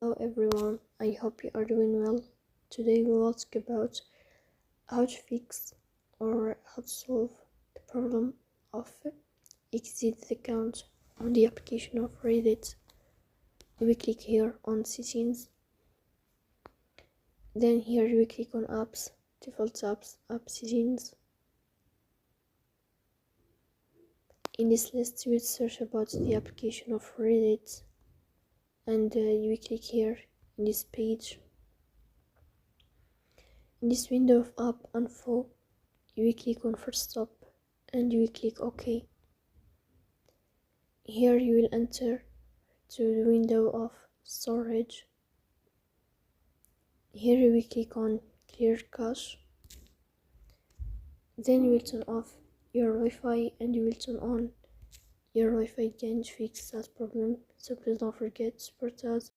Hello everyone, I hope you are doing well. Today we will talk about how to fix or how to solve the problem of exceed the count on the application of Reddit. We click here on settings, then here we click on apps, default apps, app settings. In this list we will search about the application of Reddit and you click here in this page. In this window of app info, you will click on first stop and you will click OK. Here you will enter to the window of storage. Here you will click on clear cache. Then you will turn off your Wi-Fi and you will turn on your Wi-Fi again to fix that problem. So please don't forget to support us